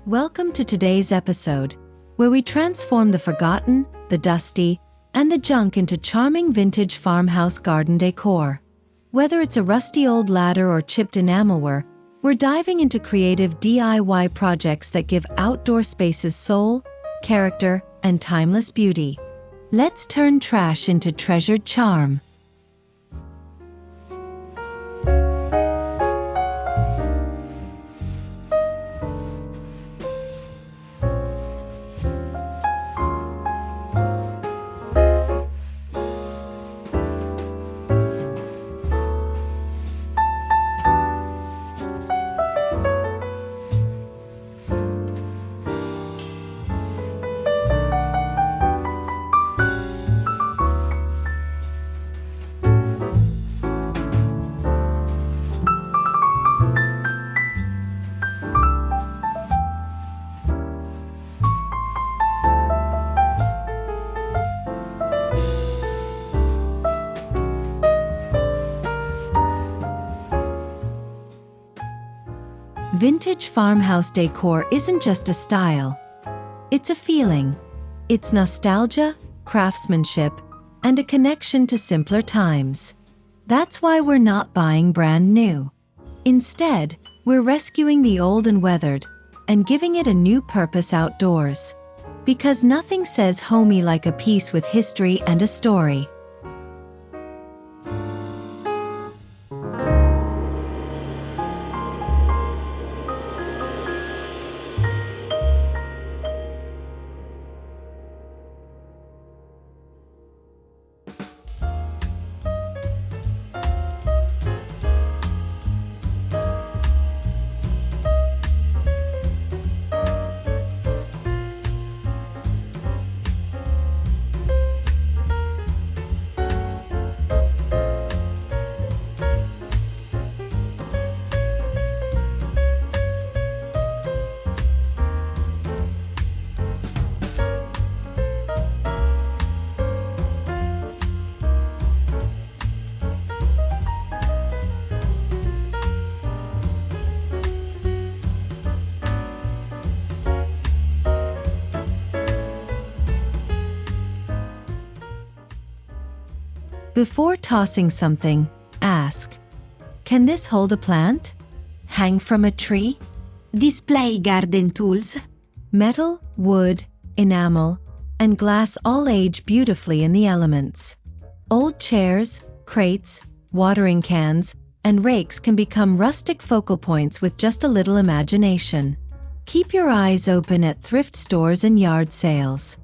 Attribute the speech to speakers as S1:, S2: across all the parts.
S1: Welcome to today's episode, where we transform the forgotten, the dusty, and the junk into charming vintage farmhouse garden decor. Whether it's a rusty old ladder or chipped enamelware, we're diving into creative DIY projects that give outdoor spaces soul, character, and timeless beauty. Let's turn trash into treasured charm. Vintage farmhouse decor isn't just a style. It's a feeling. It's nostalgia, craftsmanship, and a connection to simpler times. That's why we're not buying brand new. Instead, we're rescuing the old and weathered and giving it a new purpose outdoors. Because nothing says homey like a piece with history and a story. Before tossing something, ask, can this hold a plant? Hang from a tree? Display garden tools? Metal, wood, enamel, and glass all age beautifully in the elements. Old chairs, crates, watering cans, and rakes can become rustic focal points with just a little imagination. Keep your eyes open at thrift stores and yard sales.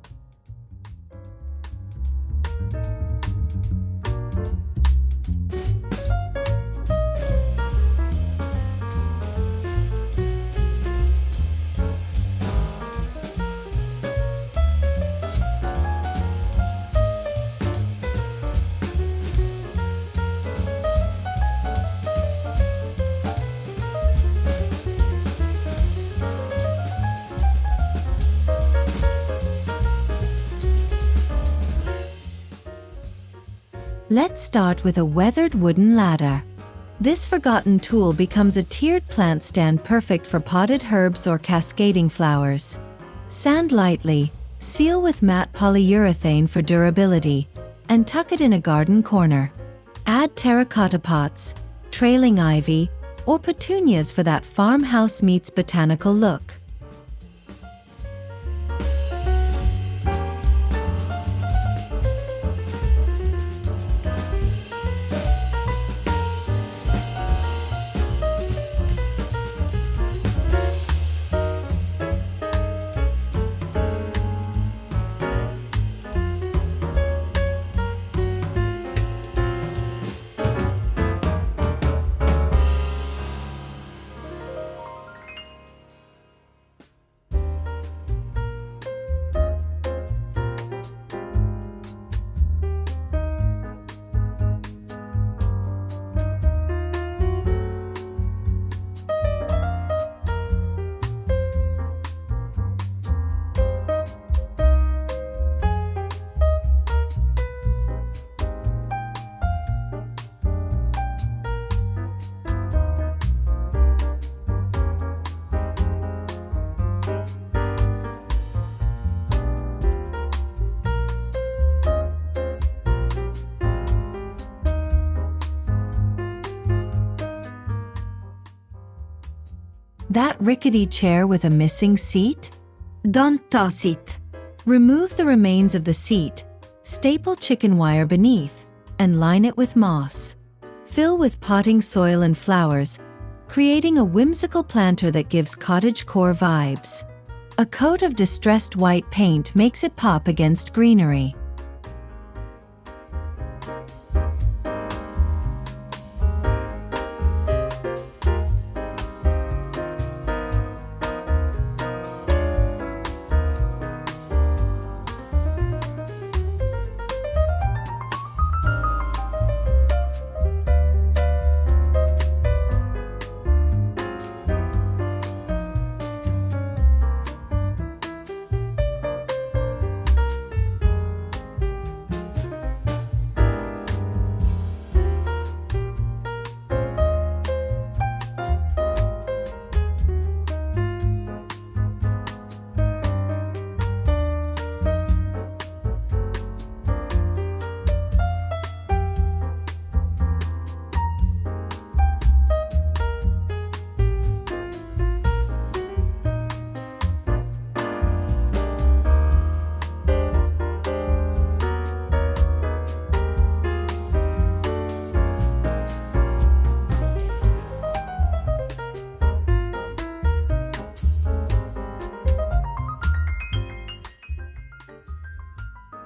S1: Let's start with a weathered wooden ladder. This forgotten tool becomes a tiered plant stand perfect for potted herbs or cascading flowers. Sand lightly, seal with matte polyurethane for durability, and tuck it in a garden corner. Add terracotta pots, trailing ivy, or petunias for that farmhouse meets botanical look. That rickety chair with a missing seat? Don't toss it. Remove the remains of the seat, staple chicken wire beneath, and line it with moss. Fill with potting soil and flowers, creating a whimsical planter that gives cottagecore vibes. A coat of distressed white paint makes it pop against greenery.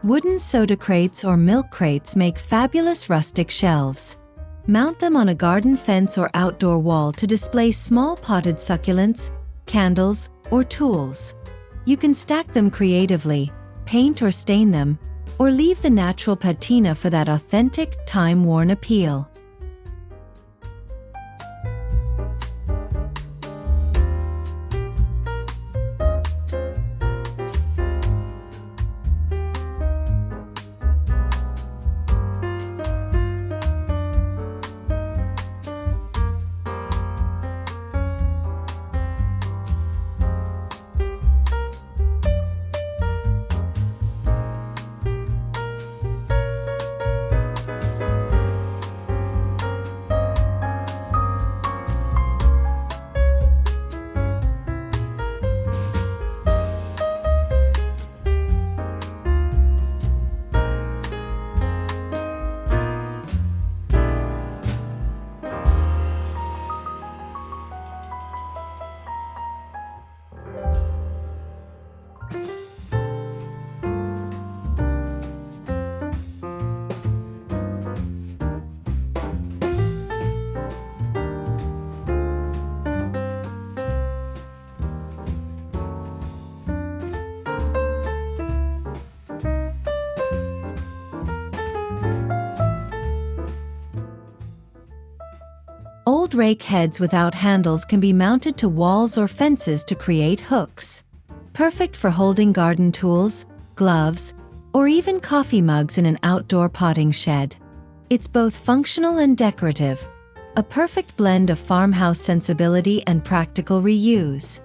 S1: Wooden soda crates or milk crates make fabulous rustic shelves. Mount them on a garden fence or outdoor wall to display small potted succulents, candles, or tools. You can stack them creatively, paint or stain them, or leave the natural patina for that authentic, time-worn appeal. Old rake heads without handles can be mounted to walls or fences to create hooks. Perfect for holding garden tools, gloves, or even coffee mugs in an outdoor potting shed. It's both functional and decorative, a perfect blend of farmhouse sensibility and practical reuse.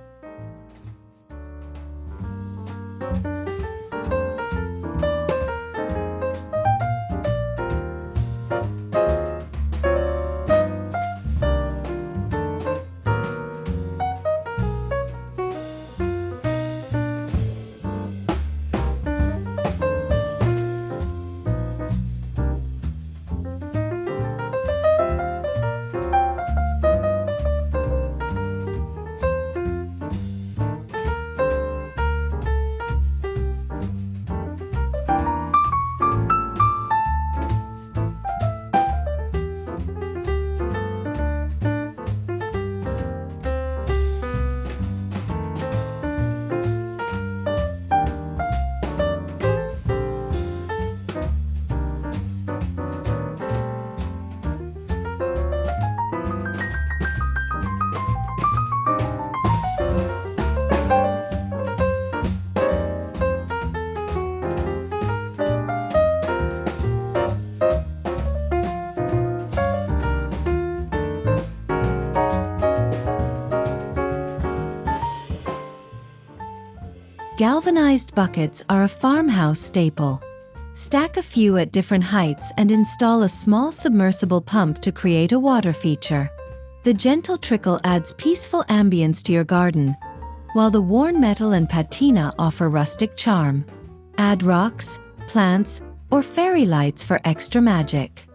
S1: Galvanized buckets are a farmhouse staple. Stack a few at different heights and install a small submersible pump to create a water feature. The gentle trickle adds peaceful ambience to your garden, while the worn metal and patina offer rustic charm. Add rocks, plants, or fairy lights for extra magic.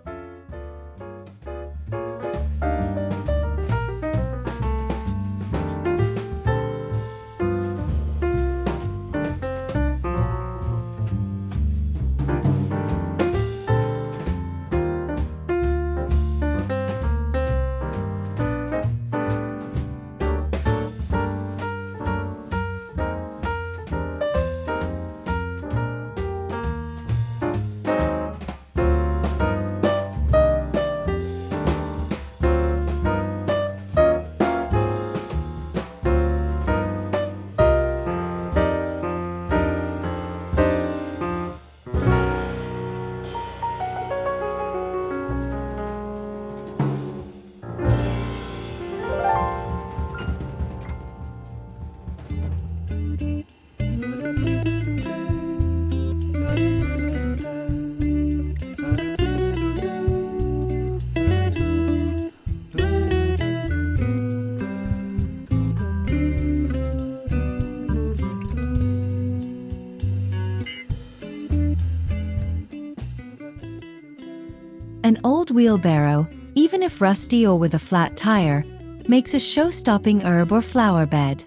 S1: An old wheelbarrow, even if rusty or with a flat tire, makes a show-stopping herb or flower bed.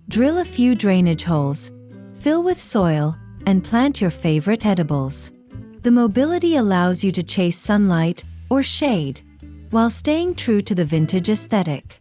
S1: Drill a few drainage holes, fill with soil, and plant your favorite edibles. The mobility allows you to chase sunlight or shade, while staying true to the vintage aesthetic.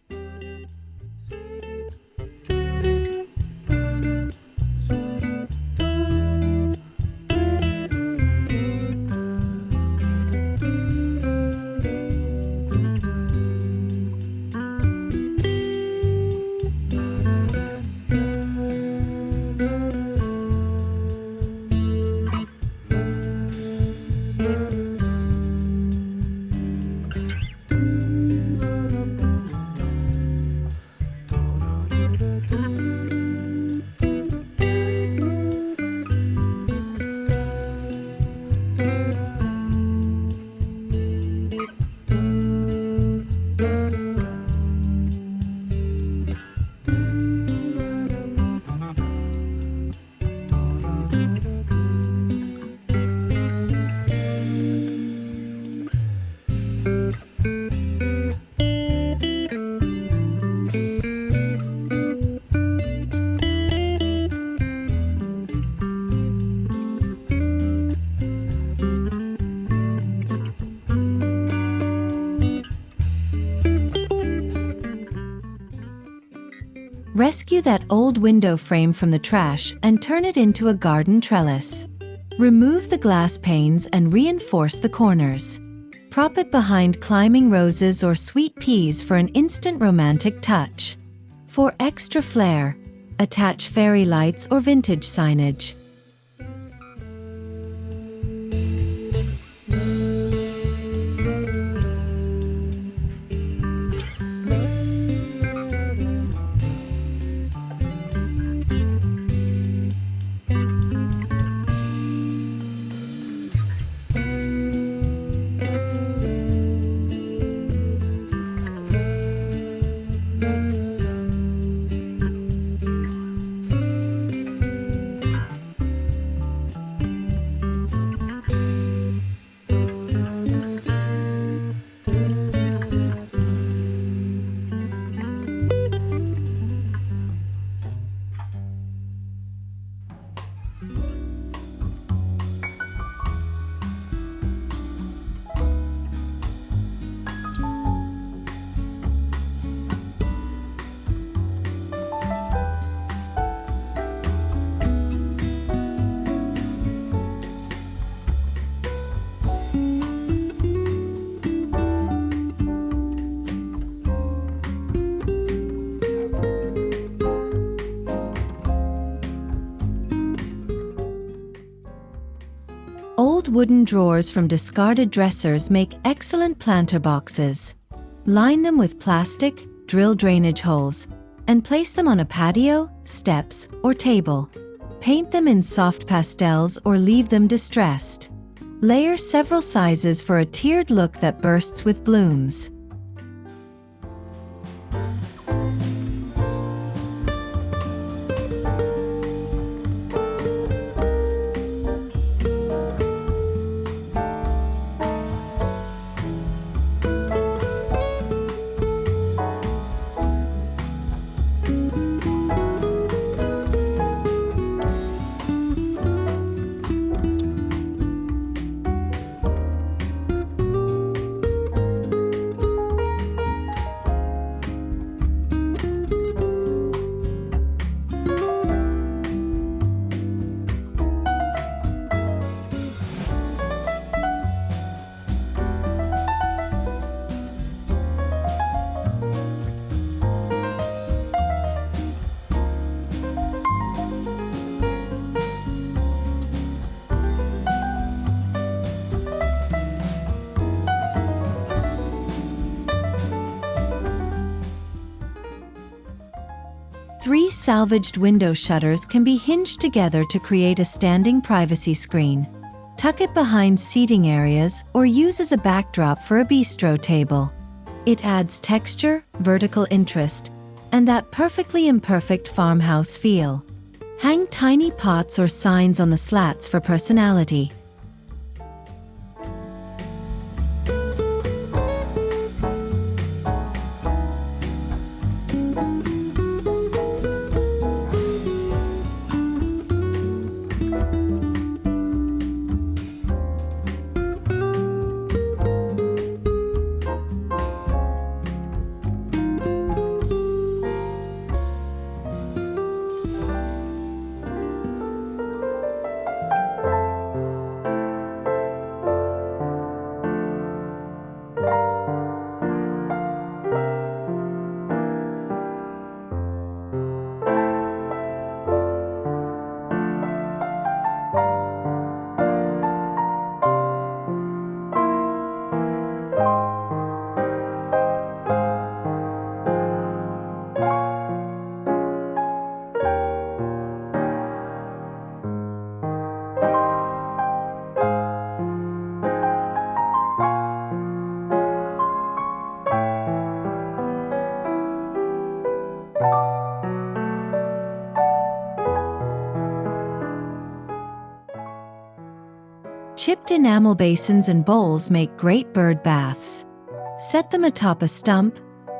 S1: Rescue that old window frame from the trash and turn it into a garden trellis. Remove the glass panes and reinforce the corners. Prop it behind climbing roses or sweet peas for an instant romantic touch. For extra flair, attach fairy lights or vintage signage. Old wooden drawers from discarded dressers make excellent planter boxes. Line them with plastic, drill drainage holes, and place them on a patio, steps, or table. Paint them in soft pastels or leave them distressed. Layer several sizes for a tiered look that bursts with blooms. 3 salvaged window shutters can be hinged together to create a standing privacy screen. Tuck it behind seating areas or use as a backdrop for a bistro table. It adds texture, vertical interest, and that perfectly imperfect farmhouse feel. Hang tiny pots or signs on the slats for personality. Chipped enamel basins and bowls make great bird baths. Set them atop a stump,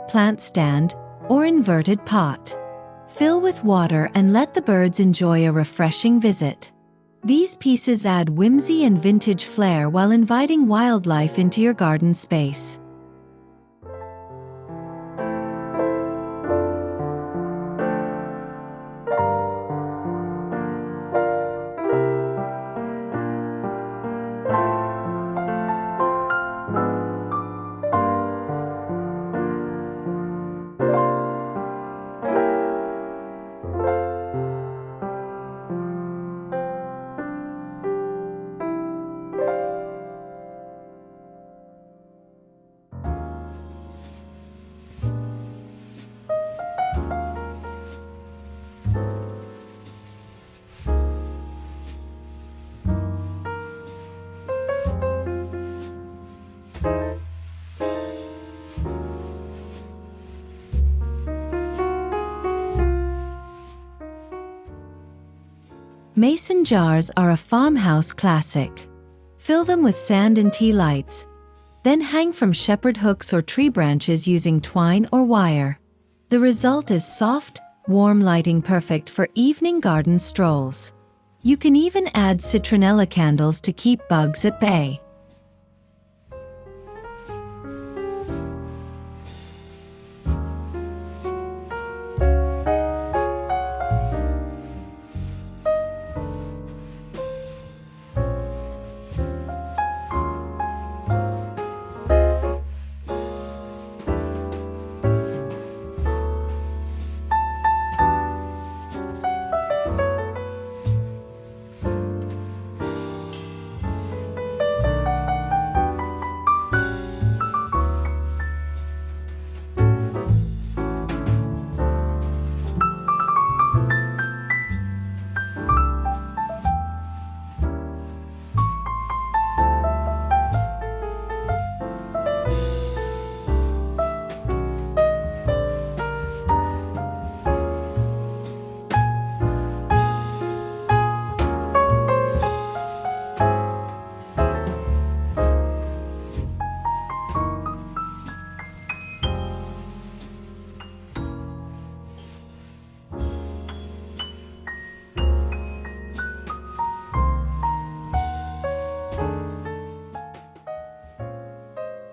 S1: plant stand, or inverted pot. Fill with water and let the birds enjoy a refreshing visit. These pieces add whimsy and vintage flair while inviting wildlife into your garden space. Mason jars are a farmhouse classic. Fill them with sand and tea lights, then hang from shepherd hooks or tree branches using twine or wire. The result is soft, warm lighting perfect for evening garden strolls. You can even add citronella candles to keep bugs at bay.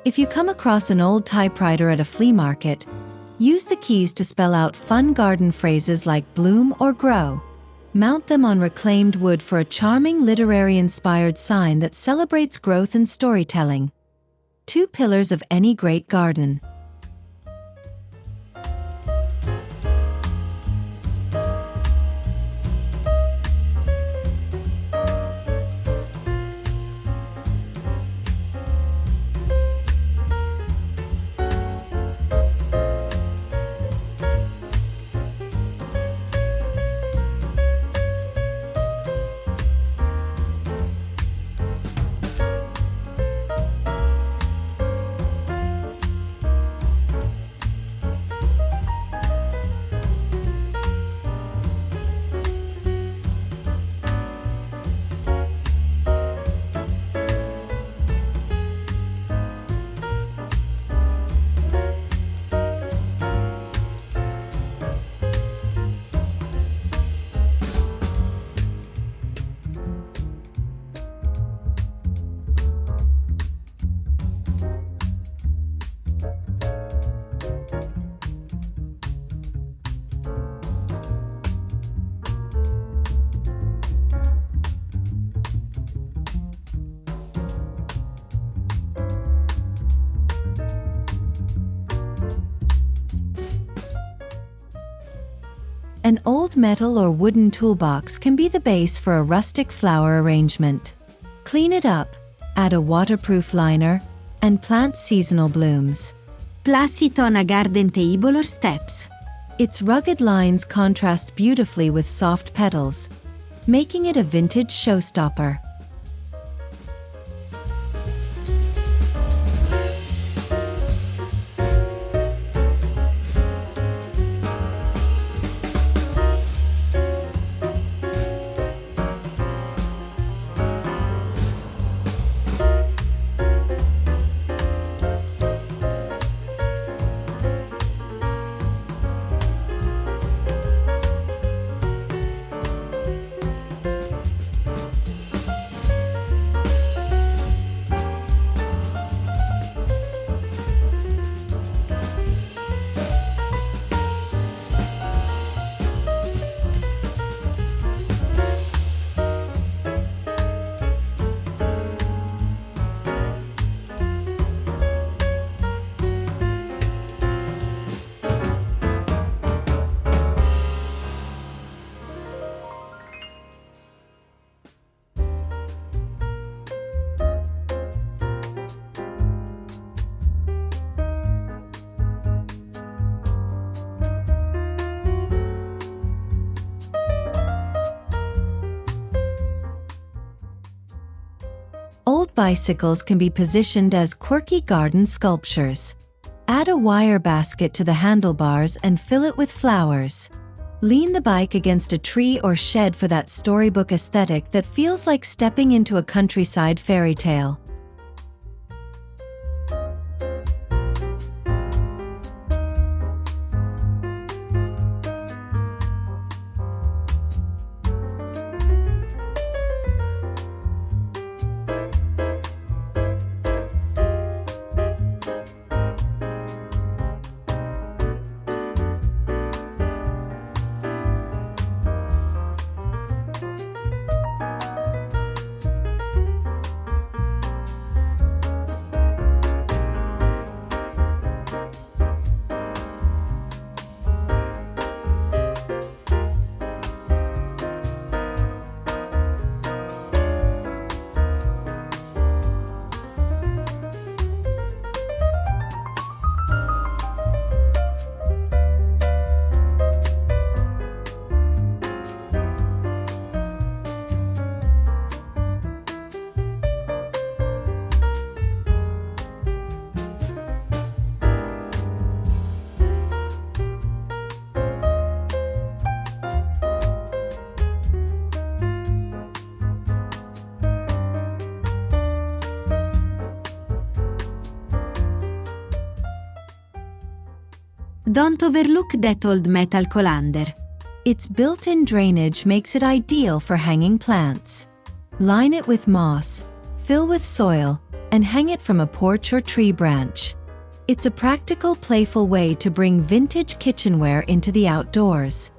S1: If you come across an old typewriter at a flea market, use the keys to spell out fun garden phrases like bloom or grow. Mount them on reclaimed wood for a charming literary-inspired sign that celebrates growth and storytelling. 2 pillars of any great garden. An old metal or wooden toolbox can be the base for a rustic flower arrangement. Clean it up, add a waterproof liner, and plant seasonal blooms.
S2: Place it on a garden table or steps.
S1: Its rugged lines contrast beautifully with soft petals, making it a vintage showstopper. Old bicycles can be positioned as quirky garden sculptures. Add a wire basket to the handlebars and fill it with flowers. Lean the bike against a tree or shed for that storybook aesthetic that feels like stepping into a countryside fairy tale.
S2: Don't overlook that old metal colander.
S1: Its built-in drainage makes it ideal for hanging plants. Line it with moss, fill with soil, and hang it from a porch or tree branch. It's a practical, playful way to bring vintage kitchenware into the outdoors.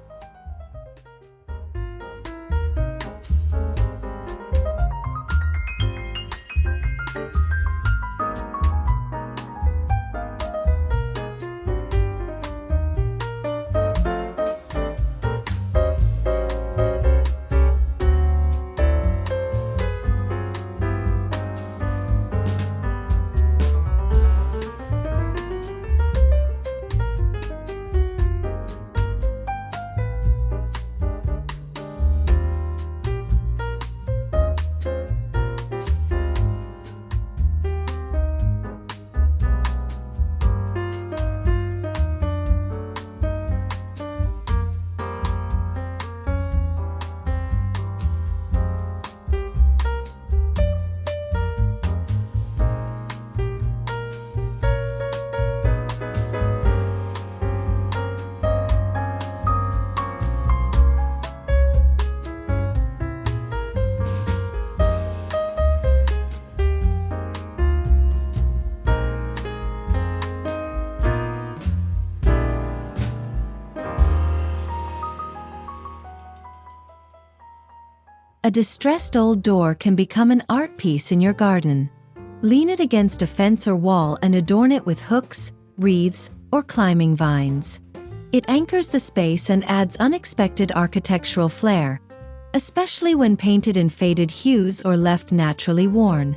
S1: A distressed old door can become an art piece in your garden. Lean it against a fence or wall and adorn it with hooks, wreaths, or climbing vines. It anchors the space and adds unexpected architectural flair, especially when painted in faded hues or left naturally worn.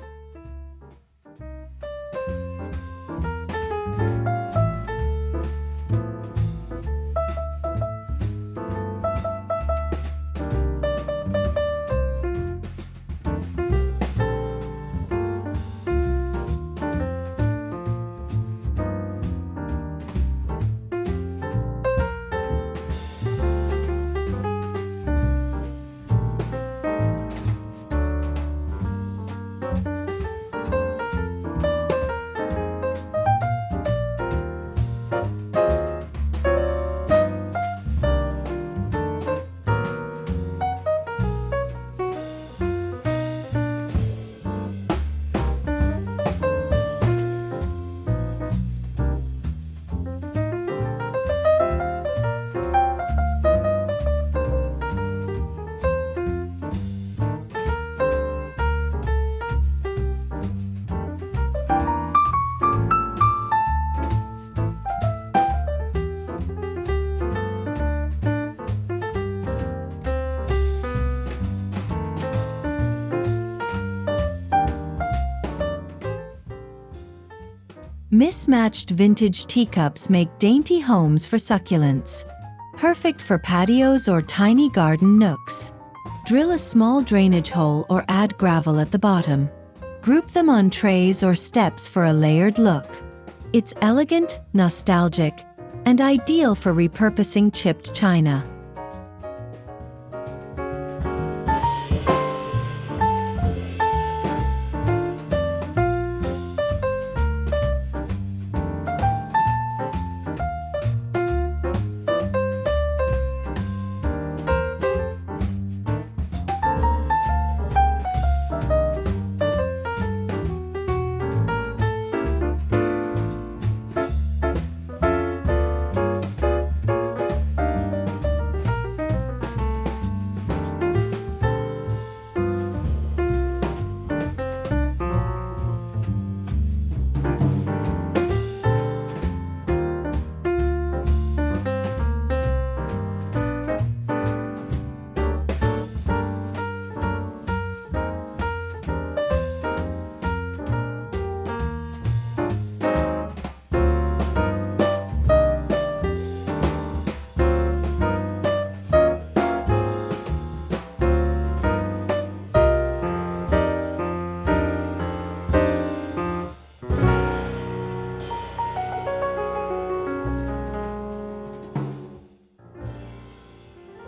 S1: Mismatched vintage teacups make dainty homes for succulents. Perfect for patios or tiny garden nooks. Drill a small drainage hole or add gravel at the bottom. Group them on trays or steps for a layered look. It's elegant, nostalgic, and ideal for repurposing chipped china.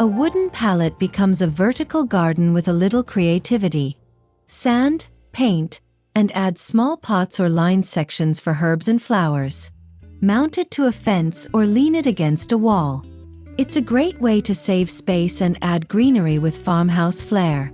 S1: A wooden pallet becomes a vertical garden with a little creativity. Sand, paint, and add small pots or line sections for herbs and flowers. Mount it to a fence or lean it against a wall. It's a great way to save space and add greenery with farmhouse flair.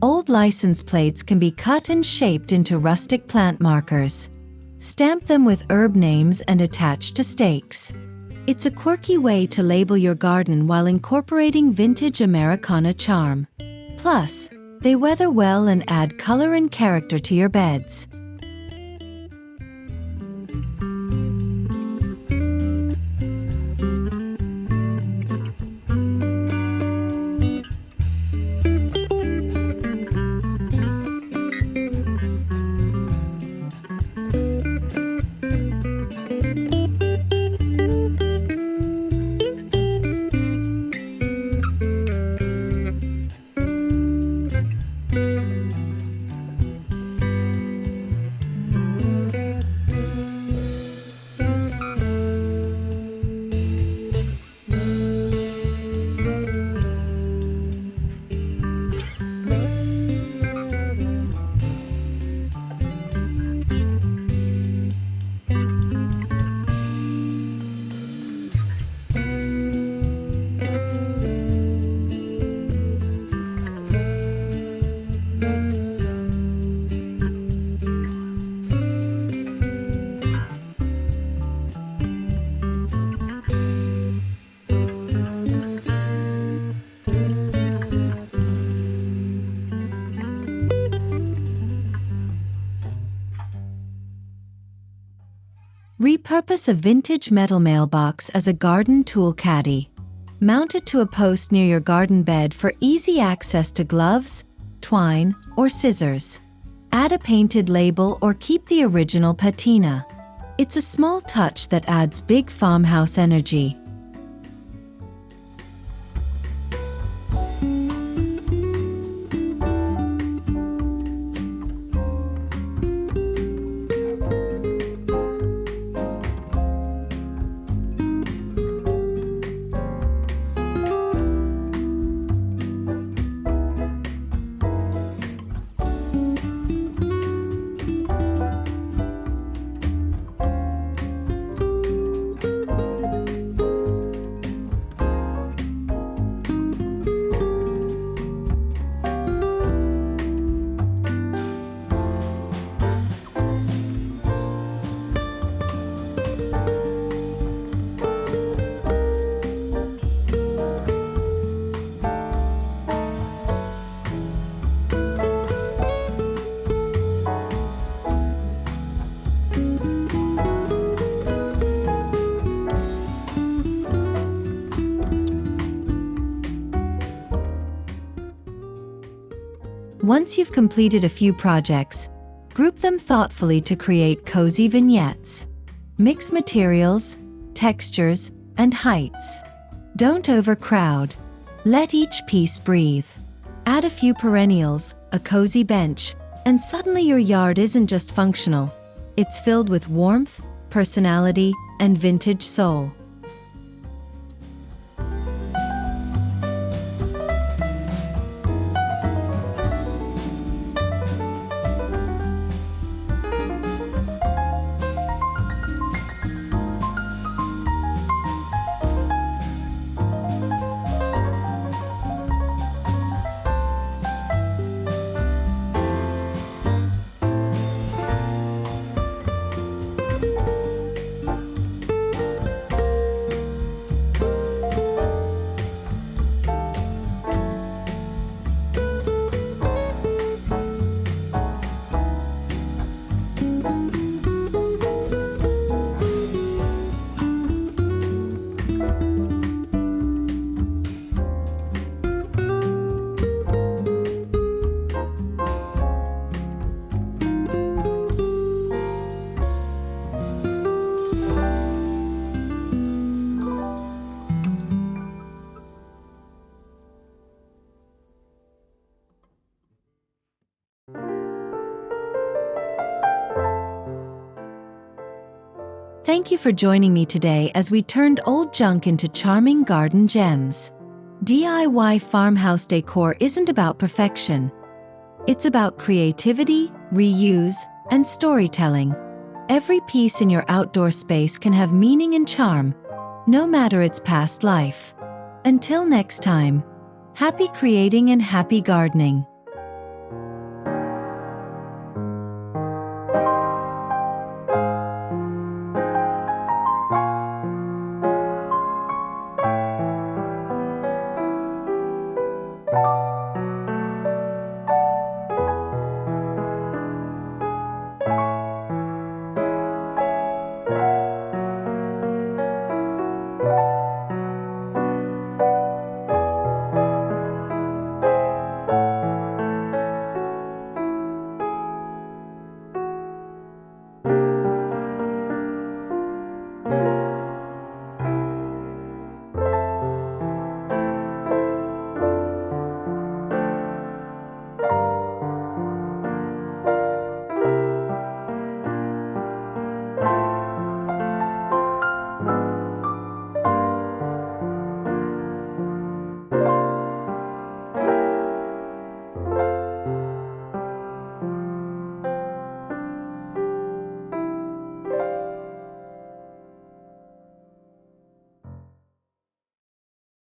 S1: Old license plates can be cut and shaped into rustic plant markers. Stamp them with herb names and attach to stakes. It's a quirky way to label your garden while incorporating vintage Americana charm. Plus, they weather well and add color and character to your beds. Repurpose a vintage metal mailbox as a garden tool caddy. Mount it to a post near your garden bed for easy access to gloves, twine, or scissors. Add a painted label or keep the original patina. It's a small touch that adds big farmhouse energy. Once you've completed a few projects, group them thoughtfully to create cozy vignettes. Mix materials, textures, and heights. Don't overcrowd. Let each piece breathe. Add a few perennials, a cozy bench, and suddenly your yard isn't just functional. It's filled with warmth, personality, and vintage soul. Thank you for joining me today as we turned old junk into charming garden gems. DIY farmhouse decor isn't about perfection. It's about creativity, reuse, and storytelling. Every piece in your outdoor space can have meaning and charm, no matter its past life. Until next time, happy creating and happy gardening.